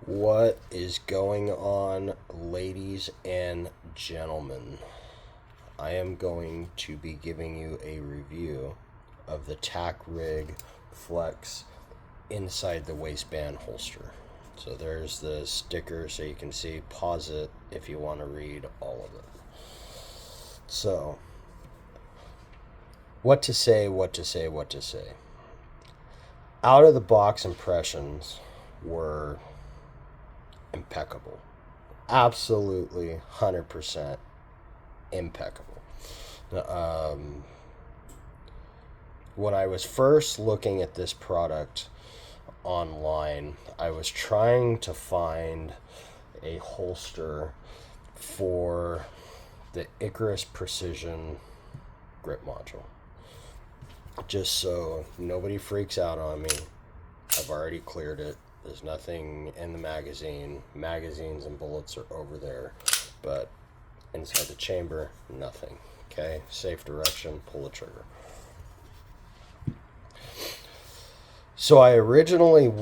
What is going on, ladies and gentlemen? I am going to be giving you a review of the TACRIG Flex inside the waistband holster. So there's the sticker so you can see, pause it if you want to read all of it. So, what to say. Out of the box impressions were impeccable. Absolutely 100% impeccable. When I was first looking at this product online, I was trying to find a holster for the Icarus Precision grip module. Just so nobody freaks out on me, I've already cleared it. There's nothing in the magazine. Magazines and bullets are over there, but inside the chamber, nothing. Okay, safe direction, pull the trigger. So I originally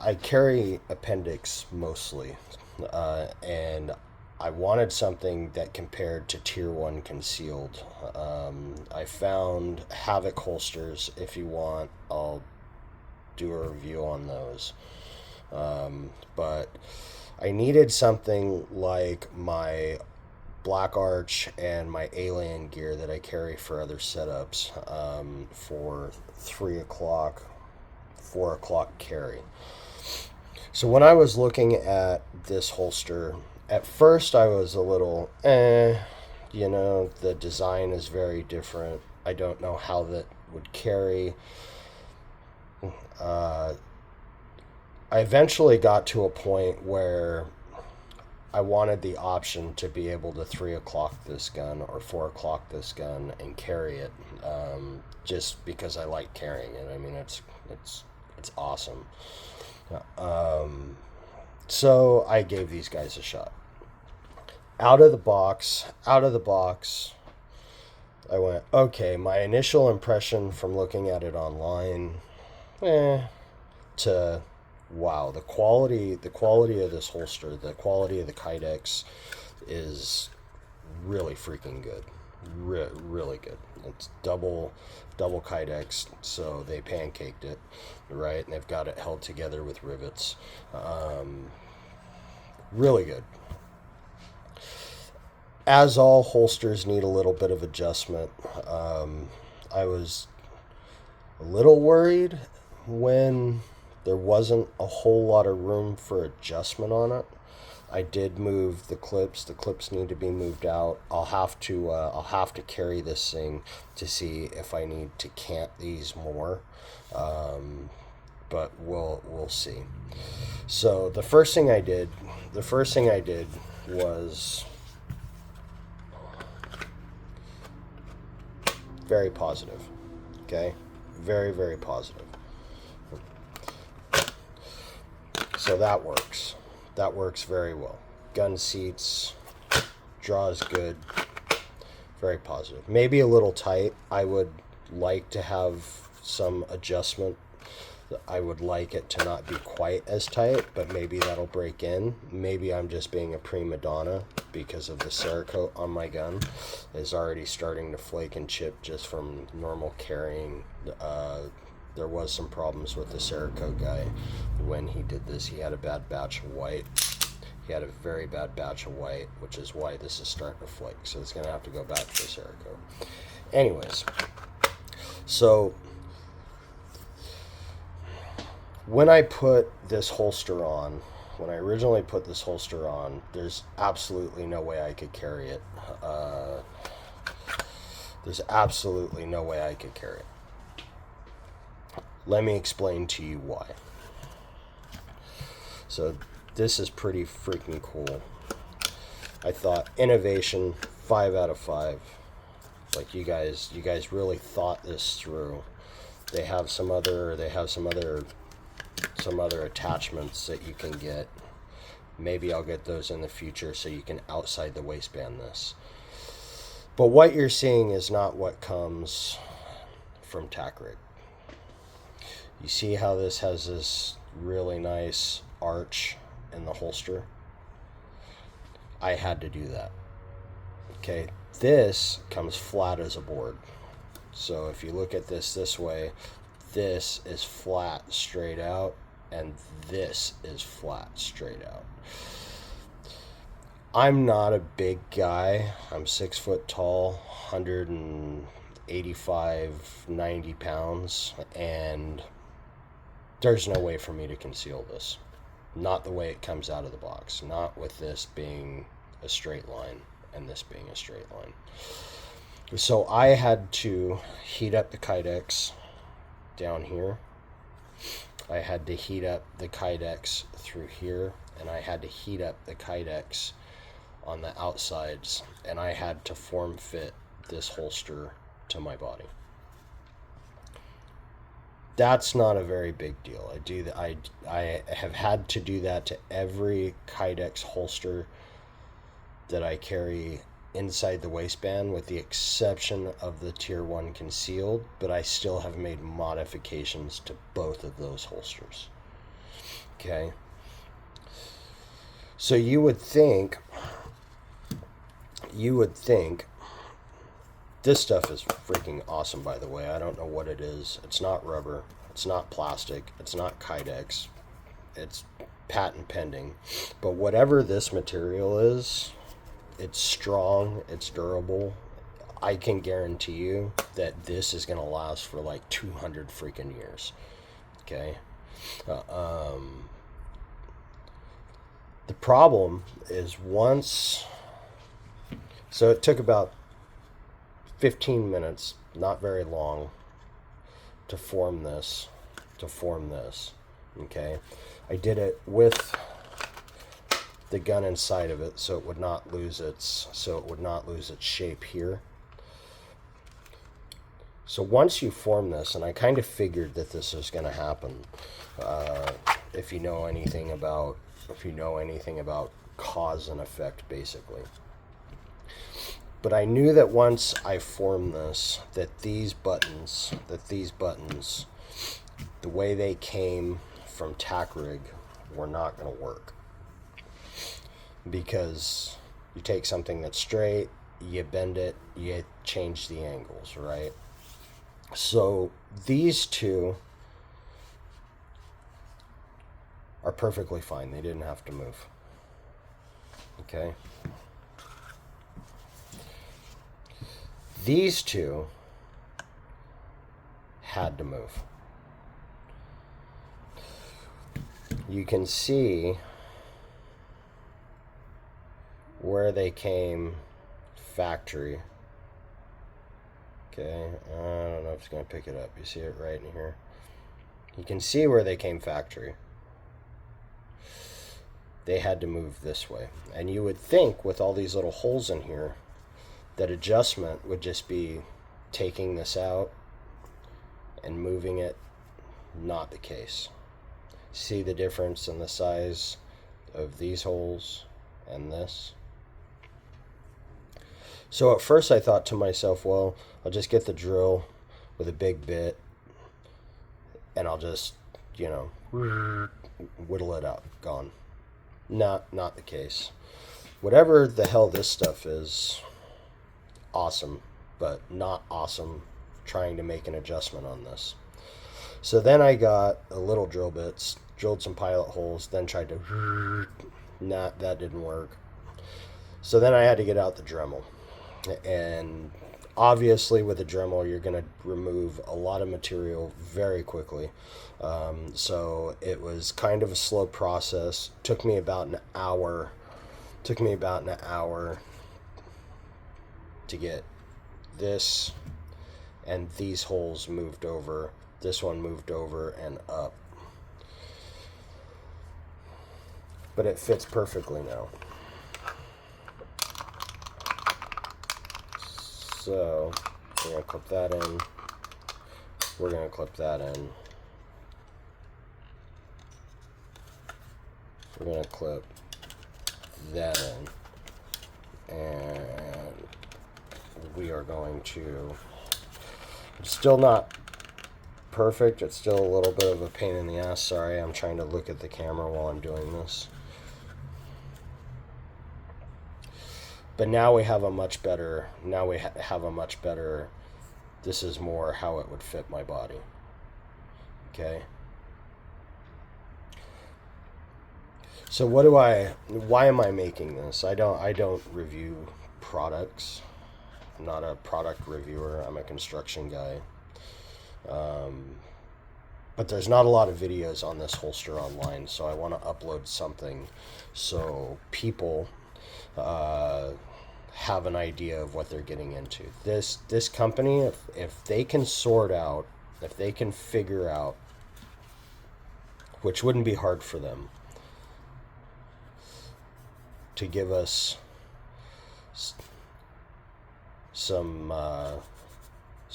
I carry appendix mostly, and I wanted something that compared to Tier 1 concealed. I found Havoc holsters. If you want, I'll do a review on those. But I needed something like my Black Arch and my Alien gear that I carry for other setups, for 3 o'clock, 4 o'clock carry. So when I was looking at this holster, at first I was a little, the design is very different. I don't know how that would carry. I eventually got to a point where I wanted the option to be able to 3 o'clock this gun or 4 o'clock this gun and carry it, just because I like carrying it. I mean, it's awesome. So I gave these guys a shot. Out of the box, I went, okay, my initial impression from looking at it online, to wow, the quality of this holster, the quality of the Kydex is really freaking good. Really good. It's double Kydex, so they pancaked it, right? And they've got it held together with rivets. Really good. As all holsters need a little bit of adjustment, I was a little worried when there wasn't a whole lot of room for adjustment on it. I did move the clips. The clips need to be moved out. I'll have to carry this thing to see if I need to cant these more. But we'll see. So the first thing I did was very positive. Okay? Very, very positive. So that works. That works very well. Gun seats, draws good, very positive. Maybe a little tight. I would like to have some adjustment. I would like it to not be quite as tight, but maybe that'll break in. Maybe I'm just being a prima donna because of the Cerakote on my gun is already starting to flake and chip just from normal carrying. There was some problems with the Cerakote guy when he did this. He had a bad batch of white. He had a very bad batch of white, which is why this is starting to flake. So it's going to have to go back to the Cerakote. Anyways, so when I put this holster on, when I originally put this holster on, there's absolutely no way I could carry it. There's absolutely no way I could carry it. Let me explain to you why. So this is pretty freaking cool. I thought innovation, 5 out of 5. Like you guys really thought this through. They have some other attachments that you can get. Maybe I'll get those in the future so you can outside the waistband this. But what you're seeing is not what comes from TACRIG. You see how this has this really nice arch in the holster, I had to do that. Okay, this comes flat as a board. So if you look at this way, this is flat straight out, and this is flat straight out. I'm not a big guy. I'm 6 foot tall, 185, 90 pounds, and there's no way for me to conceal this. Not the way it comes out of the box. Not with this being a straight line and this being a straight line. So I had to heat up the Kydex down here. I had to heat up the Kydex through here, and I had to heat up the Kydex on the outsides, and I had to form fit this holster to my body. That's not a very big deal. I have had to do that to every Kydex holster that I carry inside the waistband, with the exception of the Tier 1 concealed, but I still have made modifications to both of those holsters. Okay? So you would think this stuff is freaking awesome, by the way. I don't know what it is. It's not rubber. It's not plastic. It's not Kydex. It's patent pending. But whatever this material is, it's strong. It's durable. I can guarantee you that this is going to last for like 200 freaking years. Okay? The problem is so it took about 15 minutes, not very long, to form this. Okay? I did it with the gun inside of it, so it would not lose its shape here. So once you form this, and I kind of figured that this was going to happen, if you know anything about cause and effect, basically. But I knew that once I formed this, that these buttons, the way they came from TACRIG, were not going to work. Because you take something that's straight, you bend it, you change the angles, right? So these two are perfectly fine. They didn't have to move. Okay? These two had to move. You can see where they came factory. Okay, I don't know if it's going to pick it up. You see it right in here. You can see where they came factory. They had to move this way. And you would think, with all these little holes in here, that adjustment would just be taking this out and moving it. Not the case. See the difference in the size of these holes and this? So at first I thought to myself, well, I'll just get the drill with a big bit and I'll just, whittle it out. Gone. Not the case. Whatever the hell this stuff is, awesome, but not awesome trying to make an adjustment on this. So then I got a little drill bits, drilled some pilot holes, then tried to, that didn't work. So then I had to get out the Dremel. And obviously with a Dremel, you're going to remove a lot of material very quickly. So it was kind of a slow process. Took me about an hour to get this and these holes moved over. This one moved over and up. But it fits perfectly now. So we're going to clip that in. We're going to clip that in. We're going to clip that in. And we are going to, I'm still not perfect. It's still a little bit of a pain in the ass. Sorry, I'm trying to look at the camera while I'm doing this. But now we have a much better, this is more how it would fit my body. Okay. So why am I making this? I don't review products. I'm not a product reviewer. I'm a construction guy. But there's not a lot of videos on this holster online, so I want to upload something so people have an idea of what they're getting into. This company, if they can sort out, if they can figure out, which wouldn't be hard for them, to give us some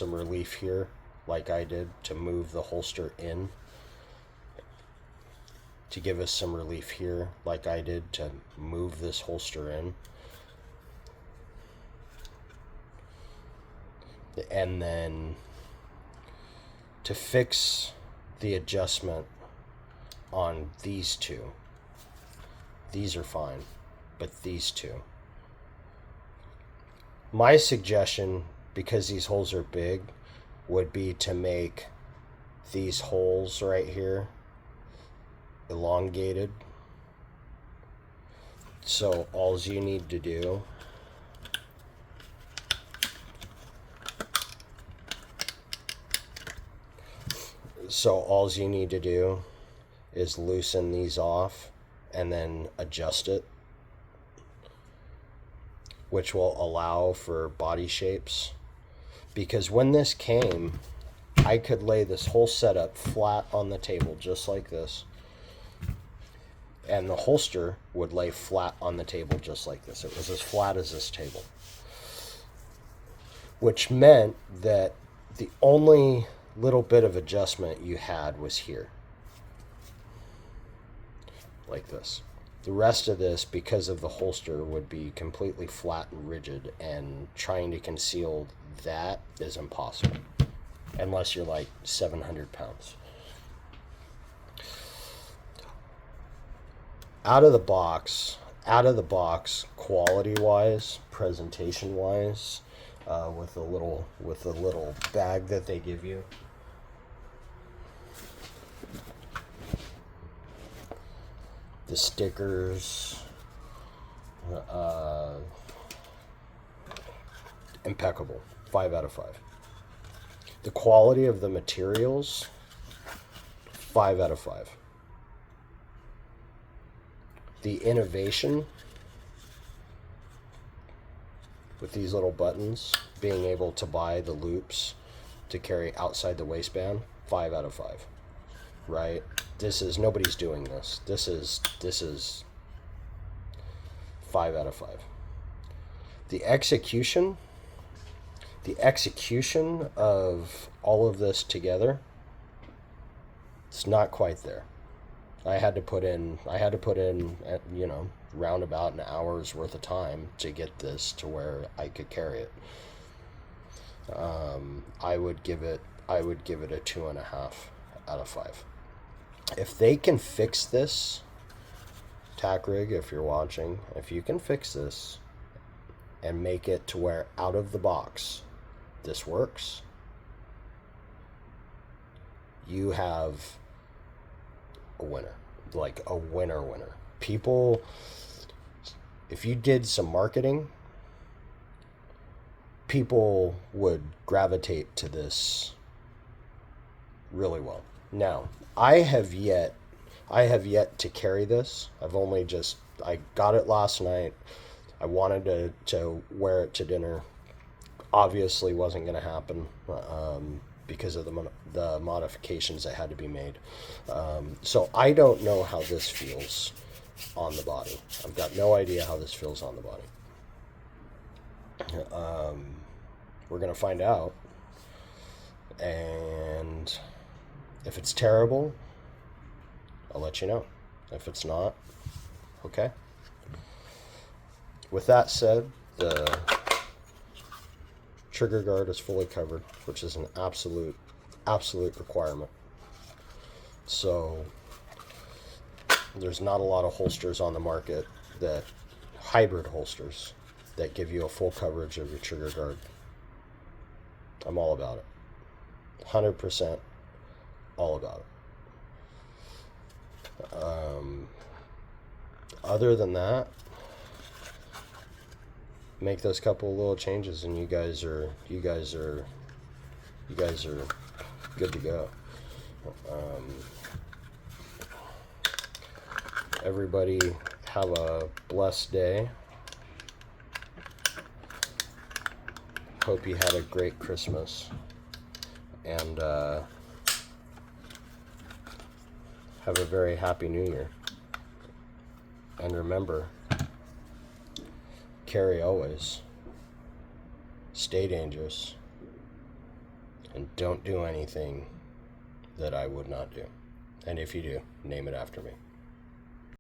relief here, like I did, to move the holster in, to give us some relief here, like I did, to move this holster in, and then to fix the adjustment on these two. These are fine, but these two. My suggestion, because these holes are big, would be to make these holes right here elongated. So all you need to do is loosen these off and then adjust it, which will allow for body shapes. Because when this came, I could lay this whole setup flat on the table just like this, and the holster would lay flat on the table just like this. It was as flat as this table, which meant that the only little bit of adjustment you had was here, like this. The rest of this, because of the holster, would be completely flat and rigid, and trying to conceal that is impossible unless you're like 700 pounds. Out of the box, quality wise, presentation wise, with the little bag that they give you, the stickers, impeccable. 5 out of 5. The quality of the materials, 5 out of 5. The innovation with these little buttons, being able to buy the loops to carry outside the waistband, 5 out of 5. Right? This is, nobody's doing this. This is 5 out of 5. The execution of all of this together, it's not quite there. I had to put in, you know, round about an hour's worth of time to get this to where I could carry it. I would give it a 2.5 out of 5. If they can fix this, TACRIG, if you're watching, if you can fix this and make it to where out of the box this works, you have a winner. Like a winner. People, if you did some marketing, people would gravitate to this really well. Now, I have yet to carry this. I got it last night. I wanted to wear it to dinner. Obviously wasn't going to happen because of the modifications that had to be made. So I don't know how this feels on the body. I've got no idea how this feels on the body. We're going to find out. And if it's terrible, I'll let you know. If it's not, okay. With that said, the trigger guard is fully covered, which is an absolute absolute requirement. So there's not a lot of holsters on the market, that hybrid holsters, that give you a full coverage of your trigger guard. I'm all about it. 100% all about it. Other than that, make those couple of little changes and you guys are good to go. Everybody have a blessed day. Hope you had a great Christmas, and have a very happy New Year. And remember, carry always, stay dangerous, and don't do anything that I would not do. And if you do, name it after me.